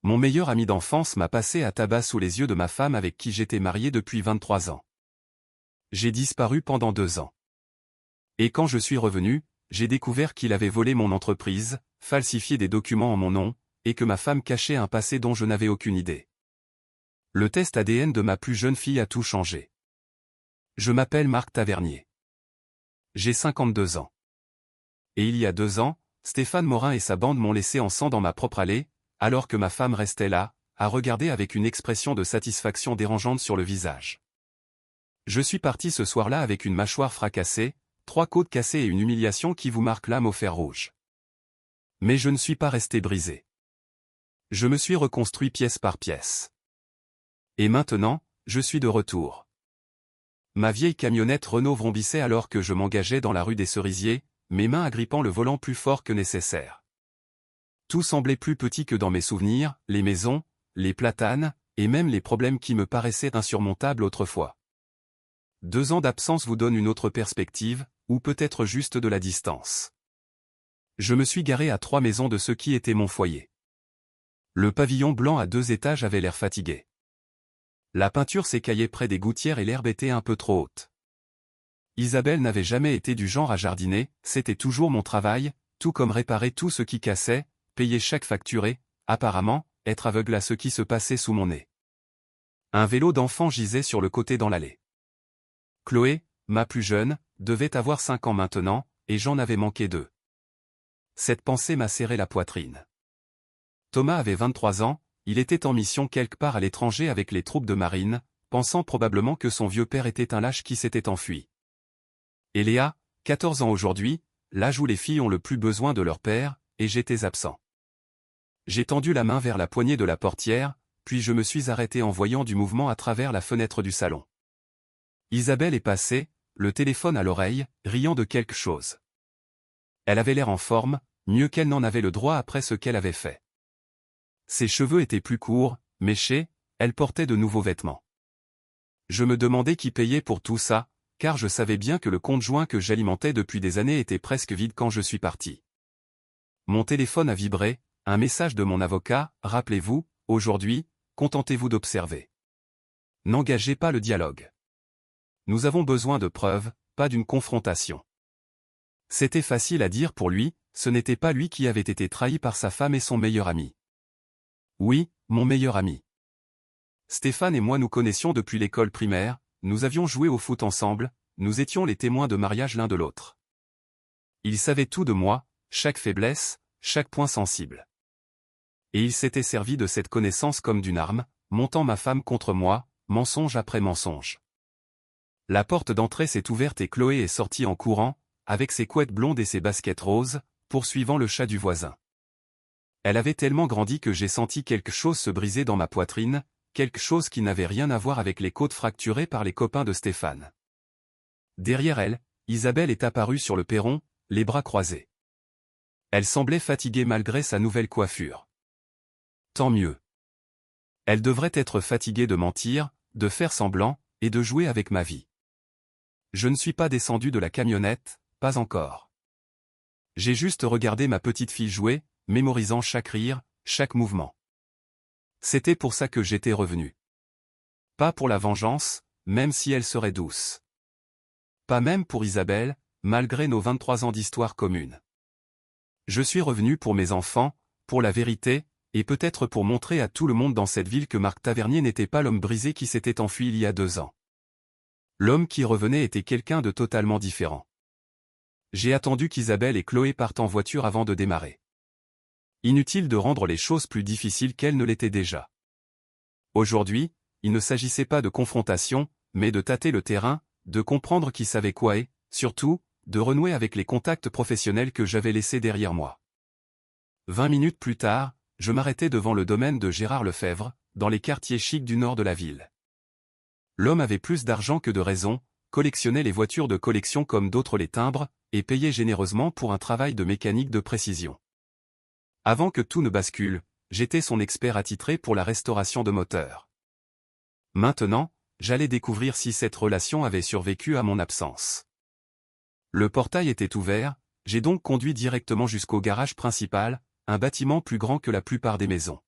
Mon meilleur ami d'enfance m'a passé à tabac sous les yeux de ma femme avec qui j'étais marié depuis 23 ans. J'ai disparu pendant 2 ans. Et quand je suis revenu, j'ai découvert qu'il avait volé mon entreprise, falsifié des documents en mon nom, et que ma femme cachait un passé dont je n'avais aucune idée. Le test ADN de ma plus jeune fille a tout changé. Je m'appelle Marc Tavernier. J'ai 52 ans. Et il y a 2 ans, Stéphane Morin et sa bande m'ont laissé en sang dans ma propre allée, alors que ma femme restait là, à regarder avec une expression de satisfaction dérangeante sur le visage. Je suis parti ce soir-là avec une mâchoire fracassée, 3 côtes cassées et une humiliation qui vous marque l'âme au fer rouge. Mais je ne suis pas resté brisé. Je me suis reconstruit pièce par pièce. Et maintenant, je suis de retour. Ma vieille camionnette Renault vrombissait alors que je m'engageais dans la rue des Cerisiers, mes mains agrippant le volant plus fort que nécessaire. Tout semblait plus petit que dans mes souvenirs, les maisons, les platanes, et même les problèmes qui me paraissaient insurmontables autrefois. 2 ans d'absence vous donnent une autre perspective, ou peut-être juste de la distance. Je me suis garé à 3 maisons de ce qui était mon foyer. Le pavillon blanc à 2 étages avait l'air fatigué. La peinture s'écaillait près des gouttières et l'herbe était un peu trop haute. Isabelle n'avait jamais été du genre à jardiner, c'était toujours mon travail, tout comme réparer tout ce qui cassait, payer chaque facture et, apparemment, être aveugle à ce qui se passait sous mon nez. Un vélo d'enfant gisait sur le côté dans l'allée. Chloé, ma plus jeune, devait avoir 5 ans maintenant, et j'en avais manqué 2. Cette pensée m'a serré la poitrine. Thomas avait 23 ans, il était en mission quelque part à l'étranger avec les troupes de marine, pensant probablement que son vieux père était un lâche qui s'était enfui. Et Léa, 14 ans aujourd'hui, l'âge où les filles ont le plus besoin de leur père, et j'étais absent. J'ai tendu la main vers la poignée de la portière, puis je me suis arrêté en voyant du mouvement à travers la fenêtre du salon. Isabelle est passée, le téléphone à l'oreille, riant de quelque chose. Elle avait l'air en forme, mieux qu'elle n'en avait le droit après ce qu'elle avait fait. Ses cheveux étaient plus courts, méchés, elle portait de nouveaux vêtements. Je me demandais qui payait pour tout ça, car je savais bien que le compte joint que j'alimentais depuis des années était presque vide quand je suis parti. Mon téléphone a vibré, un message de mon avocat, rappelez-vous, aujourd'hui, contentez-vous d'observer. N'engagez pas le dialogue. Nous avons besoin de preuves, pas d'une confrontation. C'était facile à dire pour lui, ce n'était pas lui qui avait été trahi par sa femme et son meilleur ami. Oui, mon meilleur ami. Stéphane et moi nous connaissions depuis l'école primaire, nous avions joué au foot ensemble, nous étions les témoins de mariage l'un de l'autre. Il savait tout de moi, chaque faiblesse, chaque point sensible. Et il s'était servi de cette connaissance comme d'une arme, montant ma femme contre moi, mensonge après mensonge. La porte d'entrée s'est ouverte et Chloé est sortie en courant, avec ses couettes blondes et ses baskets roses, poursuivant le chat du voisin. Elle avait tellement grandi que j'ai senti quelque chose se briser dans ma poitrine, quelque chose qui n'avait rien à voir avec les côtes fracturées par les copains de Stéphane. Derrière elle, Isabelle est apparue sur le perron, les bras croisés. Elle semblait fatiguée malgré sa nouvelle coiffure. Tant mieux. Elle devrait être fatiguée de mentir, de faire semblant, et de jouer avec ma vie. Je ne suis pas descendu de la camionnette, pas encore. J'ai juste regardé ma petite fille jouer, mémorisant chaque rire, chaque mouvement. C'était pour ça que j'étais revenu. Pas pour la vengeance, même si elle serait douce. Pas même pour Isabelle, malgré nos 23 ans d'histoire commune. Je suis revenu pour mes enfants, pour la vérité, et peut-être pour montrer à tout le monde dans cette ville que Marc Tavernier n'était pas l'homme brisé qui s'était enfui il y a 2 ans. L'homme qui revenait était quelqu'un de totalement différent. J'ai attendu qu'Isabelle et Chloé partent en voiture avant de démarrer. Inutile de rendre les choses plus difficiles qu'elles ne l'étaient déjà. Aujourd'hui, il ne s'agissait pas de confrontation, mais de tâter le terrain, de comprendre qui savait quoi et, surtout, de renouer avec les contacts professionnels que j'avais laissés derrière moi. 20 minutes plus tard, je m'arrêtais devant le domaine de Gérard Lefebvre, dans les quartiers chics du nord de la ville. L'homme avait plus d'argent que de raison, collectionnait les voitures de collection comme d'autres les timbres, et payait généreusement pour un travail de mécanique de précision. Avant que tout ne bascule, j'étais son expert attitré pour la restauration de moteurs. Maintenant, j'allais découvrir si cette relation avait survécu à mon absence. Le portail était ouvert, j'ai donc conduit directement jusqu'au garage principal, un bâtiment plus grand que la plupart des maisons.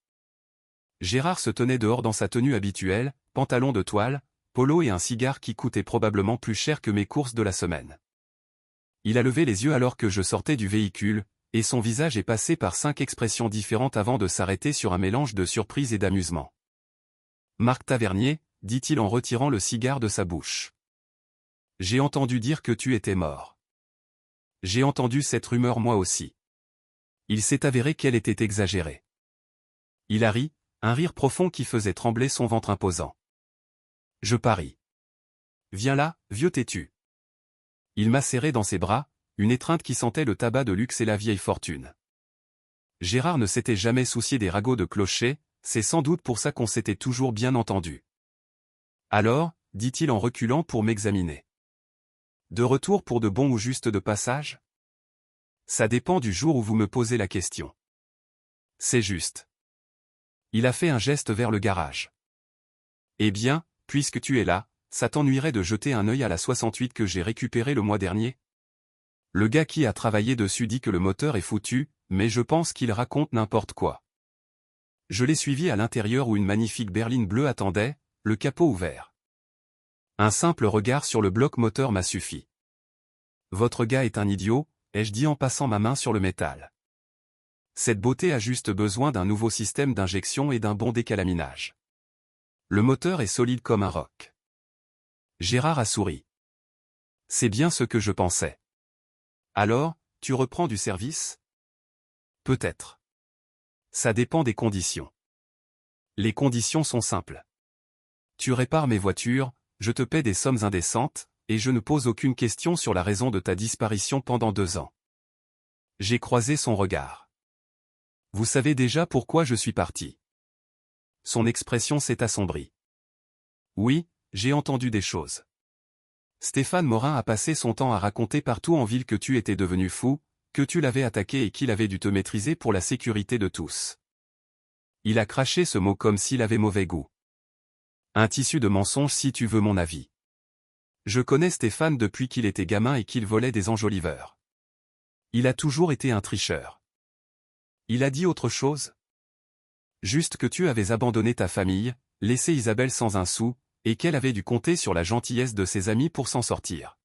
Gérard se tenait dehors dans sa tenue habituelle, pantalon de toile, polo et un cigare qui coûtait probablement plus cher que mes courses de la semaine. Il a levé les yeux alors que je sortais du véhicule, et son visage est passé par 5 expressions différentes avant de s'arrêter sur un mélange de surprise et d'amusement. « Marc Tavernier », dit-il en retirant le cigare de sa bouche. « J'ai entendu dire que tu étais mort. » « J'ai entendu cette rumeur moi aussi. » Il s'est avéré qu'elle était exagérée. Il a ri, un rire profond qui faisait trembler son ventre imposant. « Je parie. Viens là, vieux têtu. » Il m'a serré dans ses bras, une étreinte qui sentait le tabac de luxe et la vieille fortune. Gérard ne s'était jamais soucié des ragots de clocher, c'est sans doute pour ça qu'on s'était toujours bien entendu. « Alors, dit-il en reculant pour m'examiner. De retour pour de bon ou juste de passage ? Ça dépend du jour où vous me posez la question. C'est juste. Il a fait un geste vers le garage. Eh bien, puisque tu es là, ça t'ennuierait de jeter un œil à la 68 que j'ai récupérée le mois dernier ? Le gars qui a travaillé dessus dit que le moteur est foutu, mais je pense qu'il raconte n'importe quoi. Je l'ai suivi à l'intérieur où une magnifique berline bleue attendait, le capot ouvert. Un simple regard sur le bloc moteur m'a suffi. Votre gars est un idiot, ai-je dit en passant ma main sur le métal. Cette beauté a juste besoin d'un nouveau système d'injection et d'un bon décalaminage. Le moteur est solide comme un roc. Gérard a souri. C'est bien ce que je pensais. Alors, tu reprends du service ? Peut-être. Ça dépend des conditions. Les conditions sont simples. Tu répares mes voitures, je te paie des sommes indécentes, et je ne pose aucune question sur la raison de ta disparition pendant 2 ans. J'ai croisé son regard. Vous savez déjà pourquoi je suis parti. Son expression s'est assombrie. Oui, j'ai entendu des choses. Stéphane Morin a passé son temps à raconter partout en ville que tu étais devenu fou, que tu l'avais attaqué et qu'il avait dû te maîtriser pour la sécurité de tous. Il a craché ce mot comme s'il avait mauvais goût. Un tissu de mensonges si tu veux mon avis. Je connais Stéphane depuis qu'il était gamin et qu'il volait des enjoliveurs. Il a toujours été un tricheur. Il a dit autre chose ? Juste que tu avais abandonné ta famille, laissé Isabelle sans un sou, et qu'elle avait dû compter sur la gentillesse de ses amis pour s'en sortir.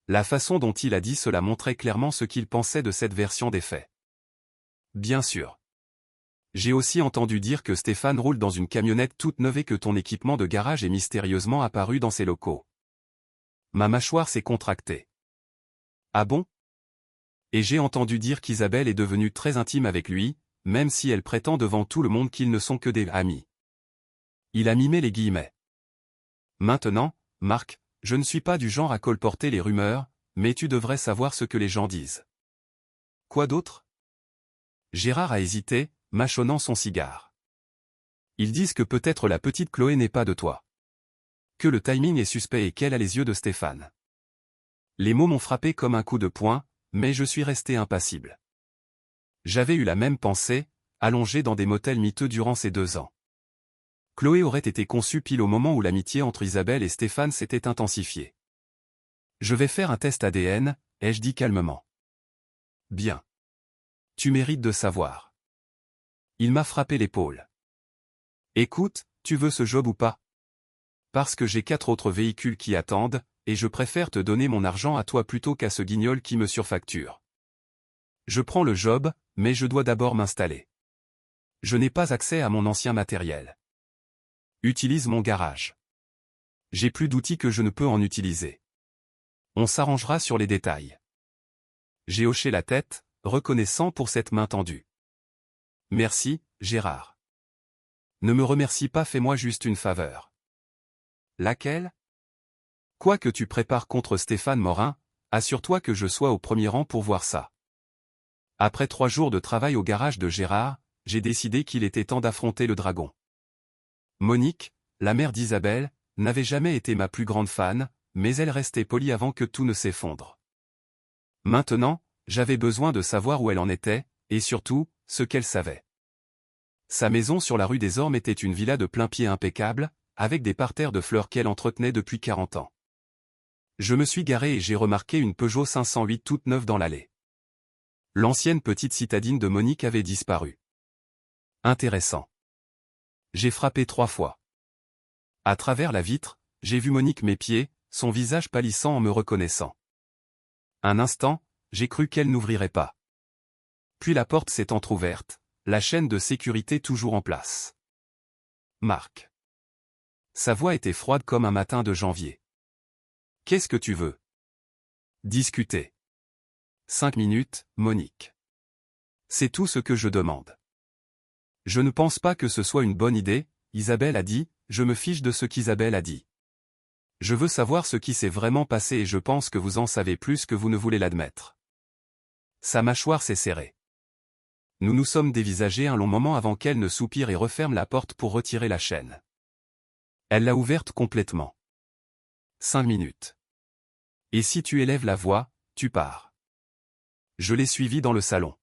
La façon dont il a dit cela montrait clairement ce qu'il pensait de cette version des faits. Bien sûr. J'ai aussi entendu dire que Stéphane roule dans une camionnette toute neuve et que ton équipement de garage est mystérieusement apparu dans ses locaux. Ma mâchoire s'est contractée. Ah bon ? Et j'ai entendu dire qu'Isabelle est devenue très intime avec lui, même si elle prétend devant tout le monde qu'ils ne sont que des amis. Il a mimé les guillemets. Maintenant, Marc, je ne suis pas du genre à colporter les rumeurs, mais tu devrais savoir ce que les gens disent. Quoi d'autre ? Gérard a hésité, mâchonnant son cigare. Ils disent que peut-être la petite Chloé n'est pas de toi. Que le timing est suspect et qu'elle a les yeux de Stéphane. Les mots m'ont frappé comme un coup de poing, mais je suis resté impassible. J'avais eu la même pensée, allongé dans des motels miteux durant ces 2 ans. Chloé aurait été conçue pile au moment où l'amitié entre Isabelle et Stéphane s'était intensifiée. Je vais faire un test ADN, ai-je dit calmement. Bien. Tu mérites de savoir. Il m'a frappé l'épaule. Écoute, tu veux ce job ou pas ? Parce que j'ai 4 autres véhicules qui attendent, et je préfère te donner mon argent à toi plutôt qu'à ce guignol qui me surfacture. Je prends le job, mais je dois d'abord m'installer. Je n'ai pas accès à mon ancien matériel. Utilise mon garage. J'ai plus d'outils que je ne peux en utiliser. On s'arrangera sur les détails. J'ai hoché la tête, reconnaissant pour cette main tendue. Merci, Gérard. Ne me remercie pas, fais-moi juste une faveur. Laquelle ? Quoi que tu prépares contre Stéphane Morin, assure-toi que je sois au premier rang pour voir ça. Après 3 jours de travail au garage de Gérard, j'ai décidé qu'il était temps d'affronter le dragon. Monique, la mère d'Isabelle, n'avait jamais été ma plus grande fan, mais elle restait polie avant que tout ne s'effondre. Maintenant, j'avais besoin de savoir où elle en était, et surtout, ce qu'elle savait. Sa maison sur la rue des Ormes était une villa de plain-pied impeccable, avec des parterres de fleurs qu'elle entretenait depuis 40 ans. Je me suis garé et j'ai remarqué une Peugeot 508 toute neuve dans l'allée. L'ancienne petite citadine de Monique avait disparu. Intéressant. J'ai frappé 3 fois. À travers la vitre, j'ai vu Monique m'épier, son visage pâlissant en me reconnaissant. Un instant, j'ai cru qu'elle n'ouvrirait pas. Puis la porte s'est entr'ouverte, la chaîne de sécurité toujours en place. Marc. Sa voix était froide comme un matin de janvier. Qu'est-ce que tu veux? Discuter. 5 minutes, Monique. C'est tout ce que je demande. Je ne pense pas que ce soit une bonne idée, Isabelle a dit, je me fiche de ce qu'Isabelle a dit. Je veux savoir ce qui s'est vraiment passé et je pense que vous en savez plus que vous ne voulez l'admettre. Sa mâchoire s'est serrée. Nous nous sommes dévisagés un long moment avant qu'elle ne soupire et referme la porte pour retirer la chaîne. Elle l'a ouverte complètement. 5 minutes. Et si tu élèves la voix, tu pars. Je l'ai suivi dans le salon.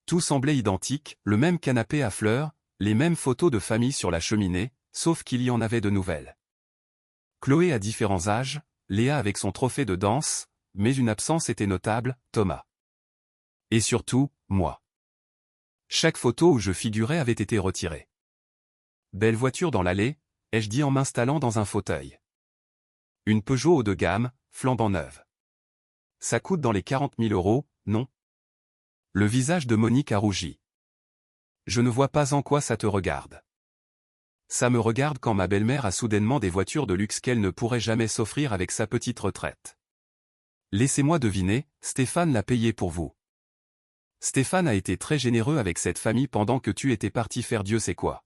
Tout semblait identique, le même canapé à fleurs, les mêmes photos de famille sur la cheminée, sauf qu'il y en avait de nouvelles. Chloé à différents âges, Léa avec son trophée de danse, mais une absence était notable, Thomas. Et surtout, moi. Chaque photo où je figurais avait été retirée. Belle voiture dans l'allée, ai-je dit en m'installant dans un fauteuil. Une Peugeot haut de gamme, flambant neuve. Ça coûte dans les 40 000 €, non? Le visage de Monique a rougi. Je ne vois pas en quoi ça te regarde. Ça me regarde quand ma belle-mère a soudainement des voitures de luxe qu'elle ne pourrait jamais s'offrir avec sa petite retraite. Laissez-moi deviner, Stéphane l'a payé pour vous. Stéphane a été très généreux avec cette famille pendant que tu étais parti faire Dieu sait quoi.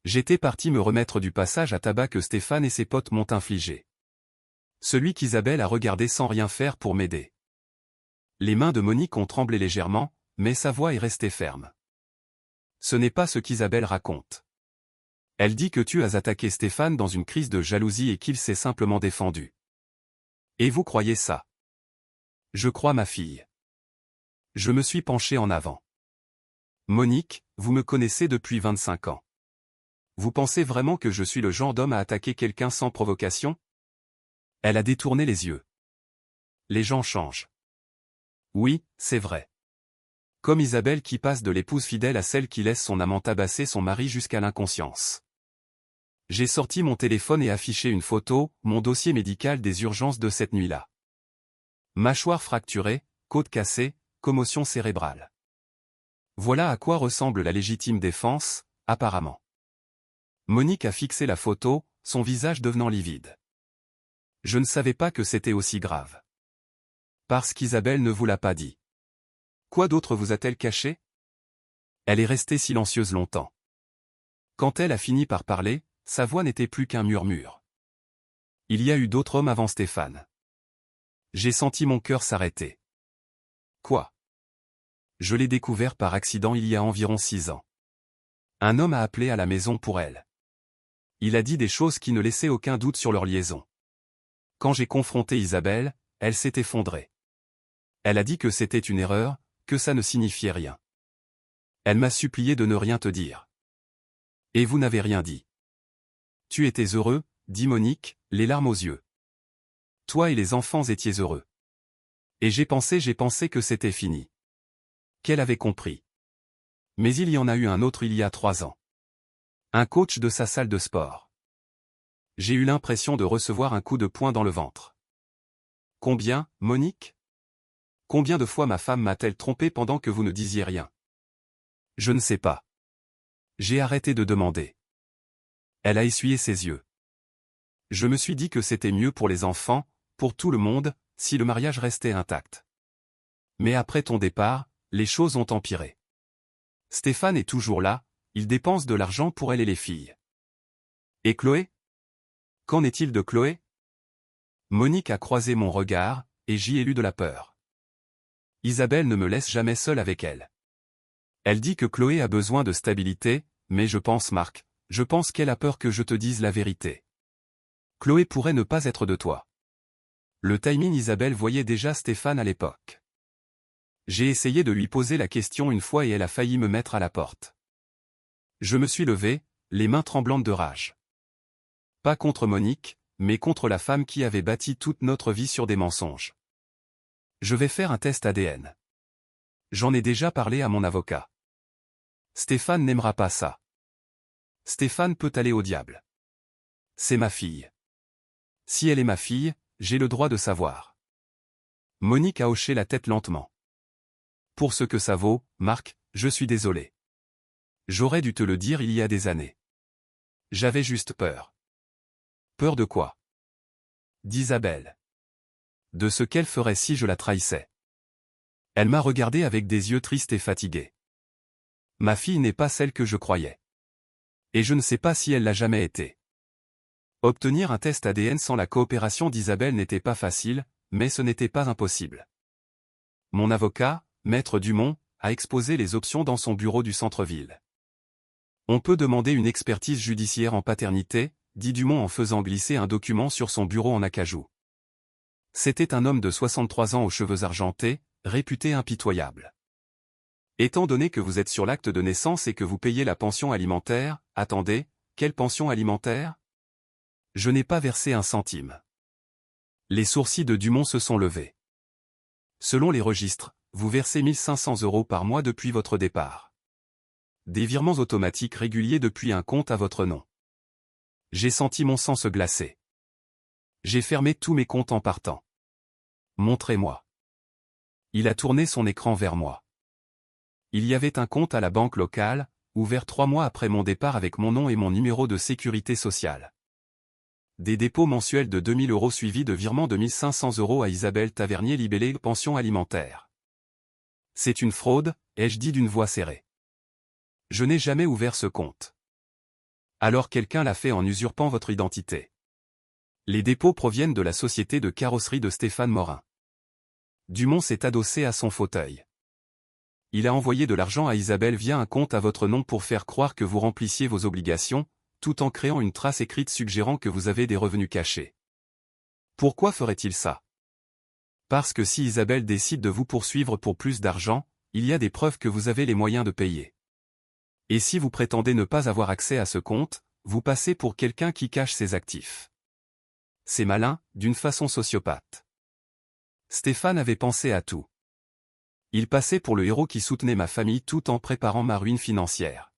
J'étais parti me remettre du passage à tabac que Stéphane et ses potes m'ont infligé. Celui qu'Isabelle a regardé sans rien faire pour m'aider. Les mains de Monique ont tremblé légèrement, mais sa voix est restée ferme. Ce n'est pas ce qu'Isabelle raconte. Elle dit que tu as attaqué Stéphane dans une crise de jalousie et qu'il s'est simplement défendu. Et vous croyez ça? Je crois ma fille. Je me suis penché en avant. Monique, vous me connaissez depuis 25 ans. Vous pensez vraiment que je suis le genre d'homme à attaquer quelqu'un sans provocation? Elle a détourné les yeux. Les gens changent. Oui, c'est vrai. Comme Isabelle qui passe de l'épouse fidèle à celle qui laisse son amant tabasser son mari jusqu'à l'inconscience. J'ai sorti mon téléphone et affiché une photo, mon dossier médical des urgences de cette nuit-là. Mâchoire fracturée, côte cassée, commotion cérébrale. Voilà à quoi ressemble la légitime défense, apparemment. Monique a fixé la photo, son visage devenant livide. Je ne savais pas que c'était aussi grave. Parce qu'Isabelle ne vous l'a pas dit. Quoi d'autre vous a-t-elle caché? Elle est restée silencieuse longtemps. Quand elle a fini par parler, sa voix n'était plus qu'un murmure. Il y a eu d'autres hommes avant Stéphane. J'ai senti mon cœur s'arrêter. Quoi? Je l'ai découvert par accident il y a environ 6 ans. Un homme a appelé à la maison pour elle. Il a dit des choses qui ne laissaient aucun doute sur leur liaison. Quand j'ai confronté Isabelle, elle s'est effondrée. Elle a dit que c'était une erreur, que ça ne signifiait rien. Elle m'a supplié de ne rien te dire. Et vous n'avez rien dit. Tu étais heureux, dit Monique, les larmes aux yeux. Toi et les enfants étiez heureux. Et j'ai pensé que c'était fini. Qu'elle avait compris. Mais il y en a eu un autre il y a 3 ans. Un coach de sa salle de sport. J'ai eu l'impression de recevoir un coup de poing dans le ventre. Combien, Monique? Combien de fois ma femme m'a-t-elle trompé pendant que vous ne disiez rien? Je ne sais pas. J'ai arrêté de demander. Elle a essuyé ses yeux. Je me suis dit que c'était mieux pour les enfants, pour tout le monde, si le mariage restait intact. Mais après ton départ, les choses ont empiré. Stéphane est toujours là, il dépense de l'argent pour elle et les filles. Et Chloé? Qu'en est-il de Chloé? Monique a croisé mon regard, et j'y ai lu de la peur. Isabelle ne me laisse jamais seule avec elle. Elle dit que Chloé a besoin de stabilité, mais je pense Marc, je pense qu'elle a peur que je te dise la vérité. Chloé pourrait ne pas être de toi. Le timing Isabelle voyait déjà Stéphane à l'époque. J'ai essayé de lui poser la question une fois et elle a failli me mettre à la porte. Je me suis levé, les mains tremblantes de rage. Pas contre Monique, mais contre la femme qui avait bâti toute notre vie sur des mensonges. Je vais faire un test ADN. J'en ai déjà parlé à mon avocat. Stéphane n'aimera pas ça. Stéphane peut aller au diable. C'est ma fille. Si elle est ma fille, j'ai le droit de savoir. Monique a hoché la tête lentement. Pour ce que ça vaut, Marc, je suis désolé. J'aurais dû te le dire il y a des années. J'avais juste peur. Peur de quoi? D'Isabelle. De ce qu'elle ferait si je la trahissais. Elle m'a regardé avec des yeux tristes et fatigués. Ma fille n'est pas celle que je croyais. Et je ne sais pas si elle l'a jamais été. Obtenir un test ADN sans la coopération d'Isabelle n'était pas facile, mais ce n'était pas impossible. Mon avocat, Maître Dumont, a exposé les options dans son bureau du centre-ville. On peut demander une expertise judiciaire en paternité, dit Dumont en faisant glisser un document sur son bureau en acajou. C'était un homme de 63 ans aux cheveux argentés, réputé impitoyable. Étant donné que vous êtes sur l'acte de naissance et que vous payez la pension alimentaire, attendez, quelle pension alimentaire? Je n'ai pas versé un centime. Les sourcils de Dumont se sont levés. Selon les registres, vous versez 1 500 € par mois depuis votre départ. Des virements automatiques réguliers depuis un compte à votre nom. J'ai senti mon sang se glacer. J'ai fermé tous mes comptes en partant. Montrez-moi. Il a tourné son écran vers moi. Il y avait un compte à la banque locale, ouvert 3 mois après mon départ avec mon nom et mon numéro de sécurité sociale. Des dépôts mensuels de 2 000 € suivis de virements de 1 500 € à Isabelle Tavernier libellé pension alimentaire. C'est une fraude, ai-je dit d'une voix serrée. Je n'ai jamais ouvert ce compte. Alors quelqu'un l'a fait en usurpant votre identité. Les dépôts proviennent de la société de carrosserie de Stéphane Morin. Dumont s'est adossé à son fauteuil. Il a envoyé de l'argent à Isabelle via un compte à votre nom pour faire croire que vous remplissiez vos obligations, tout en créant une trace écrite suggérant que vous avez des revenus cachés. Pourquoi ferait-il ça? Parce que si Isabelle décide de vous poursuivre pour plus d'argent, il y a des preuves que vous avez les moyens de payer. Et si vous prétendez ne pas avoir accès à ce compte, vous passez pour quelqu'un qui cache ses actifs. C'est malin, d'une façon sociopathe. Stéphane avait pensé à tout. Il passait pour le héros qui soutenait ma famille tout en préparant ma ruine financière.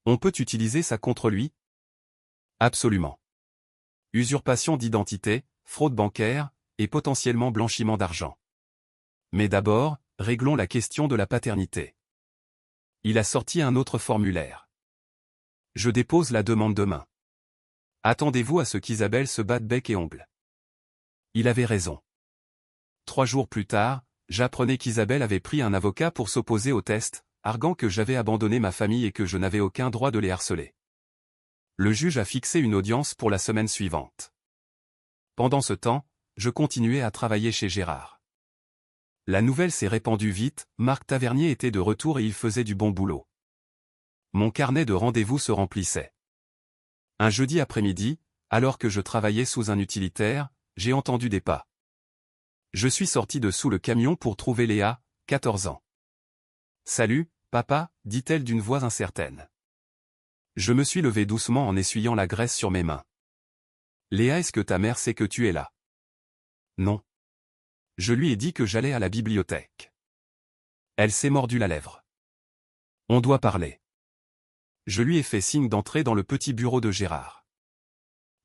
On peut utiliser ça contre lui? Absolument. Usurpation d'identité, fraude bancaire, et potentiellement blanchiment d'argent. Mais d'abord, réglons la question de la paternité. Il a sorti un autre formulaire. Je dépose la demande demain. Attendez-vous à ce qu'Isabelle se batte bec et ongle. Il avait raison. 3 jours plus tard, j'apprenais qu'Isabelle avait pris un avocat pour s'opposer au test, arguant que j'avais abandonné ma famille et que je n'avais aucun droit de les harceler. Le juge a fixé une audience pour la semaine suivante. Pendant ce temps, je continuais à travailler chez Gérard. La nouvelle s'est répandue vite, Marc Tavernier était de retour et il faisait du bon boulot. Mon carnet de rendez-vous se remplissait. Un jeudi après-midi, alors que je travaillais sous un utilitaire, j'ai entendu des pas. Je suis sorti de sous le camion pour trouver Léa, 14 ans. « Salut, papa » dit-elle d'une voix incertaine. Je me suis levé doucement en essuyant la graisse sur mes mains. « Léa, est-ce que ta mère sait que tu es là? » Non. Je lui ai dit que j'allais à la bibliothèque. Elle s'est mordu la lèvre. On doit parler. Je lui ai fait signe d'entrer dans le petit bureau de Gérard.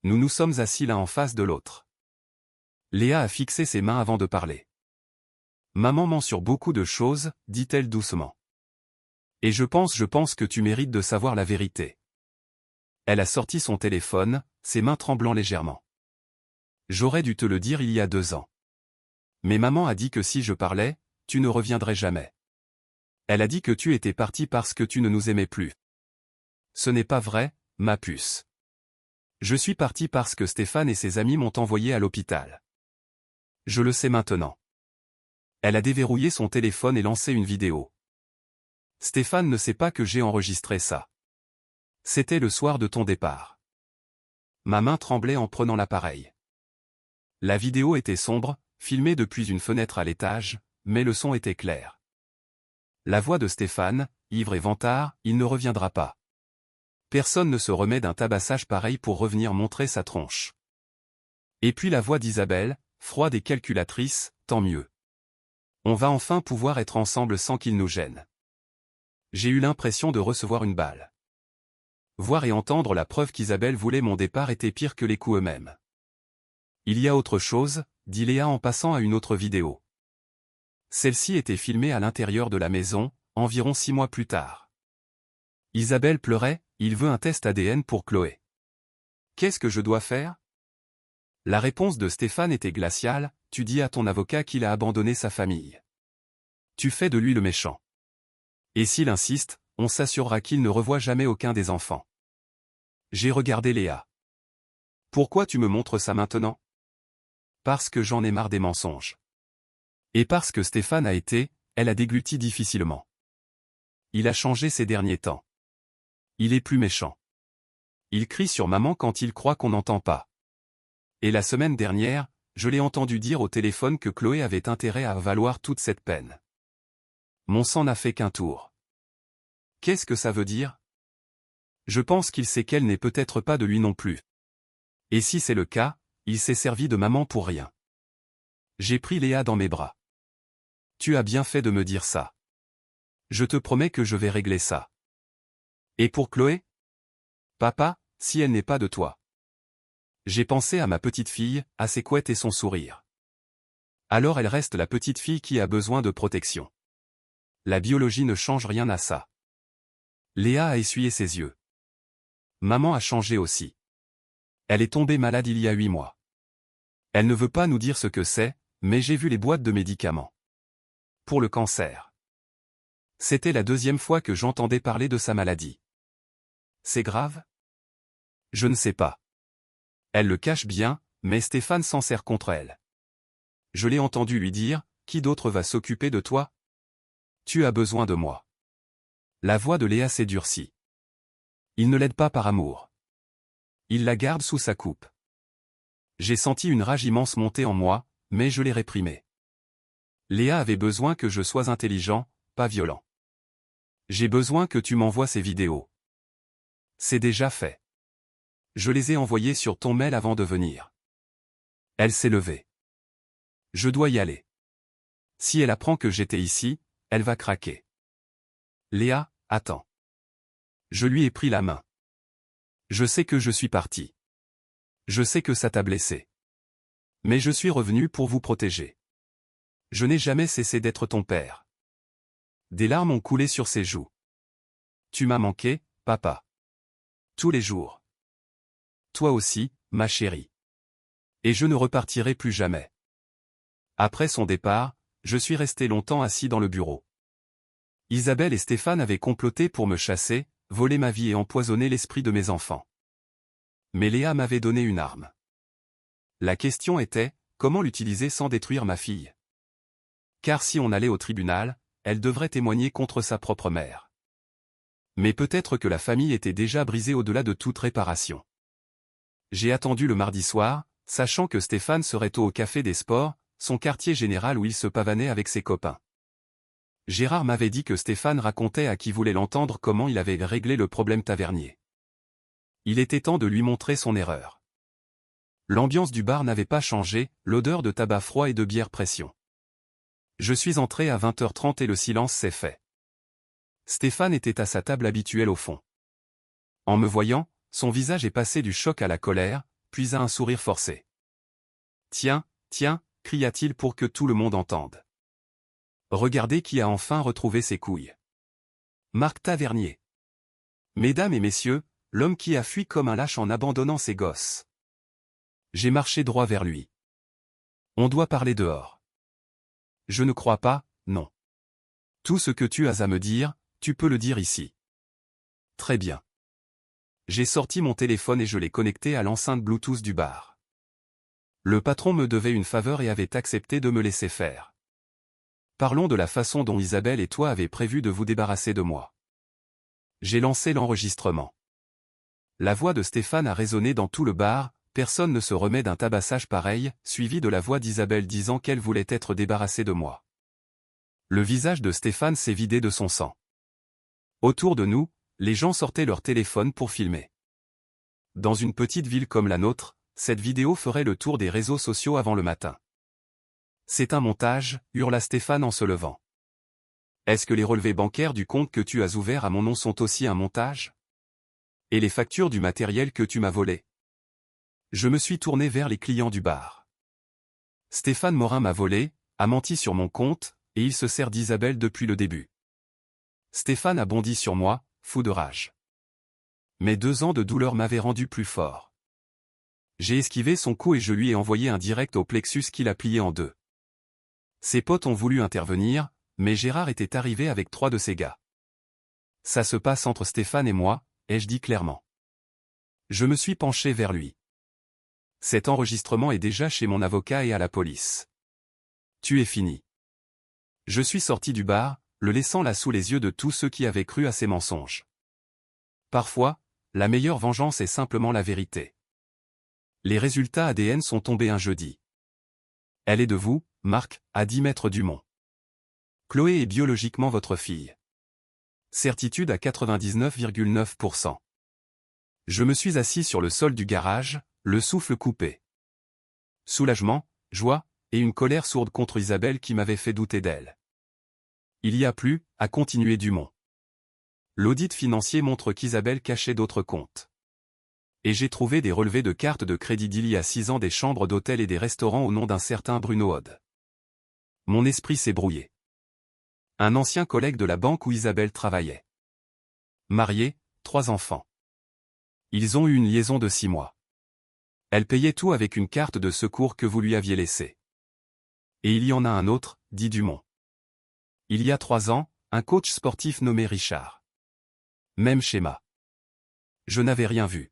Nous nous sommes assis l'un en face de l'autre. Léa a fixé ses mains avant de parler. Maman ment sur beaucoup de choses, dit-elle doucement. Et je pense que tu mérites de savoir la vérité. Elle a sorti son téléphone, ses mains tremblant légèrement. J'aurais dû te le dire il y a 2 ans. Mais maman a dit que si je parlais, tu ne reviendrais jamais. Elle a dit que tu étais parti parce que tu ne nous aimais plus. Ce n'est pas vrai, ma puce. Je suis parti parce que Stéphane et ses amis m'ont envoyé à l'hôpital. Je le sais maintenant. Elle a déverrouillé son téléphone et lancé une vidéo. Stéphane ne sait pas que j'ai enregistré ça. C'était le soir de ton départ. Ma main tremblait en prenant l'appareil. La vidéo était sombre, filmée depuis une fenêtre à l'étage, mais le son était clair. La voix de Stéphane, ivre et vantard, il ne reviendra pas. Personne ne se remet d'un tabassage pareil pour revenir montrer sa tronche. Et puis la voix d'Isabelle, froide et calculatrice, tant mieux. On va enfin pouvoir être ensemble sans qu'il nous gêne. J'ai eu l'impression de recevoir une balle. Voir et entendre la preuve qu'Isabelle voulait mon départ était pire que les coups eux-mêmes. Il y a autre chose, dit Léa en passant à une autre vidéo. Celle-ci était filmée à l'intérieur de la maison, environ 6 mois plus tard. Isabelle pleurait, il veut un test ADN pour Chloé. Qu'est-ce que je dois faire? La réponse de Stéphane était glaciale, tu dis à ton avocat qu'il a abandonné sa famille. Tu fais de lui le méchant. Et s'il insiste, on s'assurera qu'il ne revoit jamais aucun des enfants. J'ai regardé Léa. Pourquoi tu me montres ça maintenant? Parce que j'en ai marre des mensonges. Et parce que Stéphane elle a dégluti difficilement. Il a changé ces derniers temps. Il est plus méchant. Il crie sur maman quand il croit qu'on n'entend pas. Et la semaine dernière, je l'ai entendu dire au téléphone que Chloé avait intérêt à valoir toute cette peine. Mon sang n'a fait qu'un tour. Qu'est-ce que ça veut dire? Je pense qu'il sait qu'elle n'est peut-être pas de lui non plus. Et si c'est le cas, il s'est servi de maman pour rien. J'ai pris Léa dans mes bras. Tu as bien fait de me dire ça. Je te promets que je vais régler ça. Et pour Chloé? Papa, si elle n'est pas de toi. J'ai pensé à ma petite fille, à ses couettes et son sourire. Alors elle reste la petite fille qui a besoin de protection. La biologie ne change rien à ça. Léa a essuyé ses yeux. Maman a changé aussi. Elle est tombée malade il y a 8 mois. Elle ne veut pas nous dire ce que c'est, mais j'ai vu les boîtes de médicaments. Pour le cancer. C'était la 2e fois que j'entendais parler de sa maladie. C'est grave? Je ne sais pas. Elle le cache bien, mais Stéphane s'en sert contre elle. Je l'ai entendu lui dire, qui d'autre va s'occuper de toi? Tu as besoin de moi. La voix de Léa s'est durcie. Il ne l'aide pas par amour. Il la garde sous sa coupe. J'ai senti une rage immense monter en moi, mais je l'ai réprimée. Léa avait besoin que je sois intelligent, pas violent. J'ai besoin que tu m'envoies ces vidéos. C'est déjà fait. Je les ai envoyées sur ton mail avant de venir. Elle s'est levée. Je dois y aller. Si elle apprend que j'étais ici, elle va craquer. Léa, attends. Je lui ai pris la main. Je sais que je suis parti. Je sais que ça t'a blessé. Mais je suis revenu pour vous protéger. Je n'ai jamais cessé d'être ton père. Des larmes ont coulé sur ses joues. Tu m'as manqué, papa. Tous les jours. Toi aussi, ma chérie. Et je ne repartirai plus jamais. Après son départ, je suis resté longtemps assis dans le bureau. Isabelle et Stéphane avaient comploté pour me chasser, voler ma vie et empoisonner l'esprit de mes enfants. Mais Léa m'avait donné une arme. La question était, comment l'utiliser sans détruire ma fille? Car si on allait au tribunal, elle devrait témoigner contre sa propre mère. Mais peut-être que la famille était déjà brisée au-delà de toute réparation. J'ai attendu le mardi soir, sachant que Stéphane serait tôt au Café des Sports, son quartier général où il se pavanait avec ses copains. Gérard m'avait dit que Stéphane racontait à qui voulait l'entendre comment il avait réglé le problème tavernier. Il était temps de lui montrer son erreur. L'ambiance du bar n'avait pas changé, l'odeur de tabac froid et de bière pression. Je suis entré à 20h30 et le silence s'est fait. Stéphane était à sa table habituelle au fond. En me voyant, son visage est passé du choc à la colère, puis à un sourire forcé. « Tiens, tiens » cria-t-il pour que tout le monde entende. Regardez qui a enfin retrouvé ses couilles. Marc Tavernier. Mesdames et messieurs, l'homme qui a fui comme un lâche en abandonnant ses gosses. J'ai marché droit vers lui. On doit parler dehors. Je ne crois pas, non. Tout ce que tu as à me dire, tu peux le dire ici. Très bien. J'ai sorti mon téléphone et je l'ai connecté à l'enceinte Bluetooth du bar. Le patron me devait une faveur et avait accepté de me laisser faire. Parlons de la façon dont Isabelle et toi avez prévu de vous débarrasser de moi. J'ai lancé l'enregistrement. La voix de Stéphane a résonné dans tout le bar, personne ne se remet d'un tabassage pareil, suivi de la voix d'Isabelle disant qu'elle voulait être débarrassée de moi. Le visage de Stéphane s'est vidé de son sang. Autour de nous, les gens sortaient leur téléphone pour filmer. Dans une petite ville comme la nôtre, cette vidéo ferait le tour des réseaux sociaux avant le matin. C'est un montage, hurla Stéphane en se levant. Est-ce que les relevés bancaires du compte que tu as ouvert à mon nom sont aussi un montage? Et les factures du matériel que tu m'as volé. Je me suis tourné vers les clients du bar. Stéphane Morin m'a volé, a menti sur mon compte, et il se sert d'Isabelle depuis le début. Stéphane a bondi sur moi, fou de rage. Mes 2 ans de douleur m'avaient rendu plus fort. J'ai esquivé son coup et je lui ai envoyé un direct au plexus qu'il a plié en 2. Ses potes ont voulu intervenir, mais Gérard était arrivé avec 3 de ses gars. Ça se passe entre Stéphane et moi, ai-je dit clairement. Je me suis penché vers lui. Cet enregistrement est déjà chez mon avocat et à la police. Tu es fini. Je suis sorti du bar, le laissant là sous les yeux de tous ceux qui avaient cru à ses mensonges. Parfois, la meilleure vengeance est simplement la vérité. Les résultats ADN sont tombés un jeudi. Elle est de vous, Marc, à 10 mètres du mont. Chloé est biologiquement votre fille. Certitude à 99,9%. Je me suis assis sur le sol du garage, le souffle coupé. Soulagement, joie, et une colère sourde contre Isabelle qui m'avait fait douter d'elle. Il y a plus, a continué Dumont. L'audit financier montre qu'Isabelle cachait d'autres comptes. Et j'ai trouvé des relevés de cartes de crédit d'il y a 6 ans des chambres d'hôtel et des restaurants au nom d'un certain Bruno Hode. Mon esprit s'est brouillé. Un ancien collègue de la banque où Isabelle travaillait. Marié, 3 enfants. Ils ont eu une liaison de 6 mois. Elle payait tout avec une carte de secours que vous lui aviez laissée. Et il y en a un autre, dit Dumont. Il y a 3 ans, un coach sportif nommé Richard. Même schéma. Je n'avais rien vu.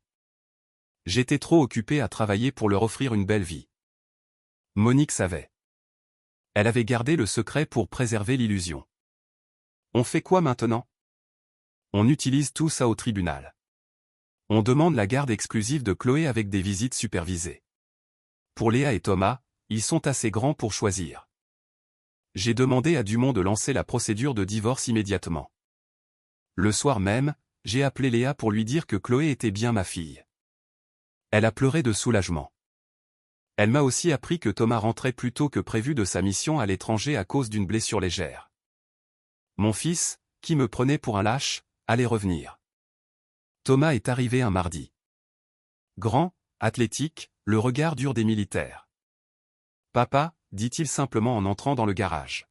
J'étais trop occupé à travailler pour leur offrir une belle vie. Monique savait. Elle avait gardé le secret pour préserver l'illusion. On fait quoi maintenant? On utilise tout ça au tribunal. On demande la garde exclusive de Chloé avec des visites supervisées. Pour Léa et Thomas, ils sont assez grands pour choisir. J'ai demandé à Dumont de lancer la procédure de divorce immédiatement. Le soir même, j'ai appelé Léa pour lui dire que Chloé était bien ma fille. Elle a pleuré de soulagement. Elle m'a aussi appris que Thomas rentrait plus tôt que prévu de sa mission à l'étranger à cause d'une blessure légère. Mon fils, qui me prenait pour un lâche, allait revenir. Thomas est arrivé un mardi. Grand, athlétique, le regard dur des militaires. Papa, dit-il simplement en entrant dans le garage.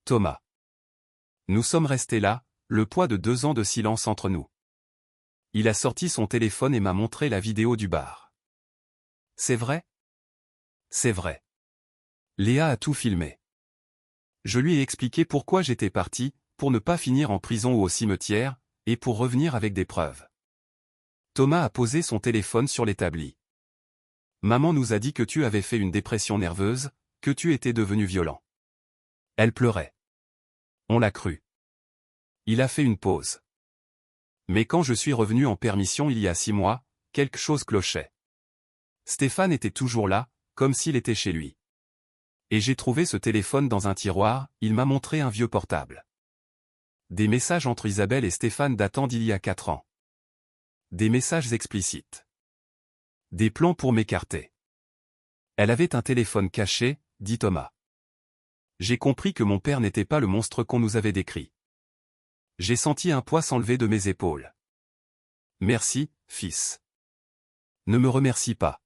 Thomas. Nous sommes restés là, le poids de 2 ans de silence entre nous. Il a sorti son téléphone et m'a montré la vidéo du bar. C'est vrai? C'est vrai. Léa a tout filmé. Je lui ai expliqué pourquoi j'étais parti, pour ne pas finir en prison ou au cimetière, et pour revenir avec des preuves. Thomas a posé son téléphone sur l'établi. Maman nous a dit que tu avais fait une dépression nerveuse, que tu étais devenu violent. Elle pleurait. On l'a cru. Il a fait une pause. Mais quand je suis revenu en permission il y a 6 mois, quelque chose clochait. Stéphane était toujours là, comme s'il était chez lui. Et j'ai trouvé ce téléphone dans un tiroir, il m'a montré un vieux portable. Des messages entre Isabelle et Stéphane datant d'il y a 4 ans. Des messages explicites. Des plans pour m'écarter. Elle avait un téléphone caché, dit Thomas. J'ai compris que mon père n'était pas le monstre qu'on nous avait décrit. J'ai senti un poids s'enlever de mes épaules. Merci, fils. Ne me remercie pas.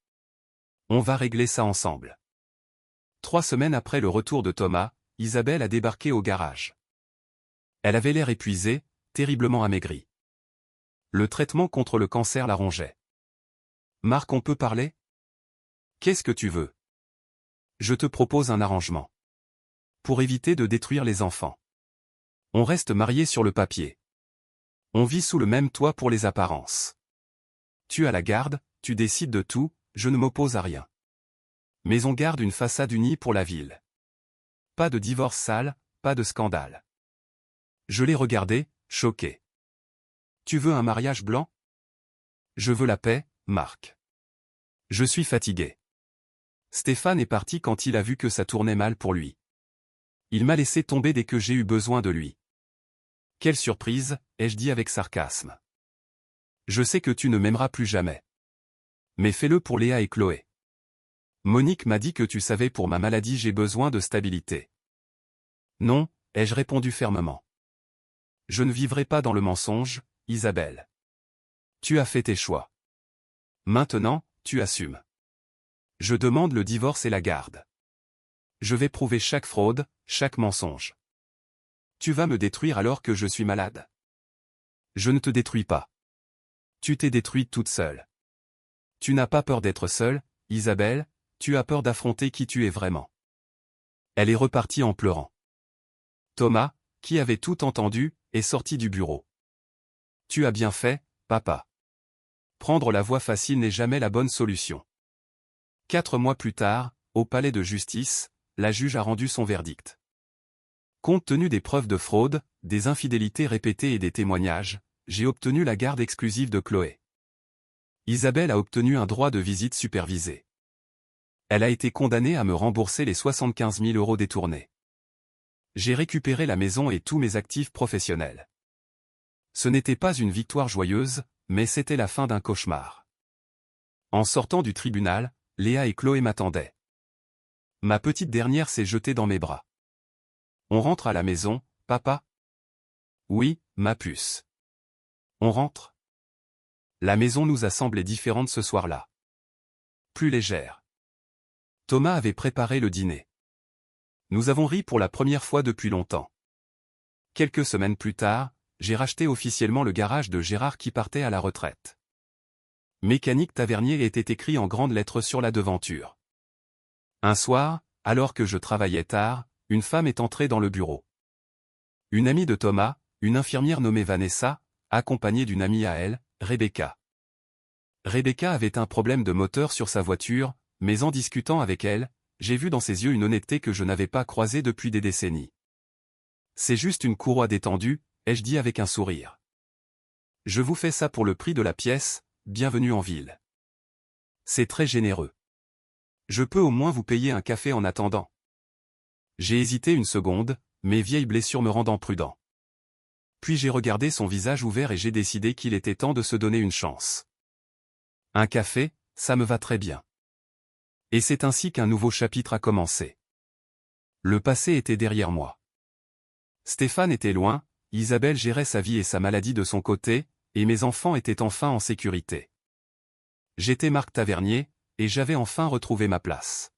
On va régler ça ensemble. 3 semaines après le retour de Thomas, Isabelle a débarqué au garage. Elle avait l'air épuisée, terriblement amaigrie. Le traitement contre le cancer la rongeait. Marc, on peut parler? Qu'est-ce que tu veux? Je te propose un arrangement. Pour éviter de détruire les enfants. On reste mariés sur le papier. On vit sous le même toit pour les apparences. Tu as la garde, tu décides de tout, je ne m'oppose à rien. Mais on garde une façade unie pour la ville. Pas de divorce sale, pas de scandale. Je l'ai regardé, choqué. Tu veux un mariage blanc? Je veux la paix, Marc. Je suis fatigué. Stéphane est parti quand il a vu que ça tournait mal pour lui. Il m'a laissé tomber dès que j'ai eu besoin de lui. Quelle surprise, ai-je dit avec sarcasme. Je sais que tu ne m'aimeras plus jamais. Mais fais-le pour Léa et Chloé. Monique m'a dit que tu savais pour ma maladie j'ai besoin de stabilité. Non, ai-je répondu fermement. Je ne vivrai pas dans le mensonge, Isabelle. Tu as fait tes choix. Maintenant, tu assumes. Je demande le divorce et la garde. Je vais prouver chaque fraude, chaque mensonge. Tu vas me détruire alors que je suis malade. Je ne te détruis pas. Tu t'es détruite toute seule. Tu n'as pas peur d'être seule, Isabelle, tu as peur d'affronter qui tu es vraiment. Elle est repartie en pleurant. Thomas, qui avait tout entendu, est sorti du bureau. Tu as bien fait, papa. Prendre la voie facile n'est jamais la bonne solution. 4 mois plus tard, au palais de justice, la juge a rendu son verdict. Compte tenu des preuves de fraude, des infidélités répétées et des témoignages, j'ai obtenu la garde exclusive de Chloé. Isabelle a obtenu un droit de visite supervisé. Elle a été condamnée à me rembourser les 75 000 € détournés. J'ai récupéré la maison et tous mes actifs professionnels. Ce n'était pas une victoire joyeuse, mais c'était la fin d'un cauchemar. En sortant du tribunal, Léa et Chloé m'attendaient. Ma petite dernière s'est jetée dans mes bras. On rentre à la maison, papa? Oui, ma puce. On rentre? La maison nous a semblé différente ce soir-là. Plus légère. Thomas avait préparé le dîner. Nous avons ri pour la première fois depuis longtemps. Quelques semaines plus tard, j'ai racheté officiellement le garage de Gérard qui partait à la retraite. Mécanique Tavernier était écrit en grandes lettres sur la devanture. Un soir, alors que je travaillais tard, une femme est entrée dans le bureau. Une amie de Thomas, une infirmière nommée Vanessa, accompagnée d'une amie à elle, Rebecca. Rebecca avait un problème de moteur sur sa voiture, mais en discutant avec elle, j'ai vu dans ses yeux une honnêteté que je n'avais pas croisée depuis des décennies. C'est juste une courroie détendue, ai-je dit avec un sourire. Je vous fais ça pour le prix de la pièce, bienvenue en ville. C'est très généreux. Je peux au moins vous payer un café en attendant. J'ai hésité une seconde, mes vieilles blessures me rendant prudent. Puis j'ai regardé son visage ouvert et j'ai décidé qu'il était temps de se donner une chance. Un café, ça me va très bien. Et c'est ainsi qu'un nouveau chapitre a commencé. Le passé était derrière moi. Stéphane était loin, Isabelle gérait sa vie et sa maladie de son côté, et mes enfants étaient enfin en sécurité. J'étais Marc Tavernier, et j'avais enfin retrouvé ma place.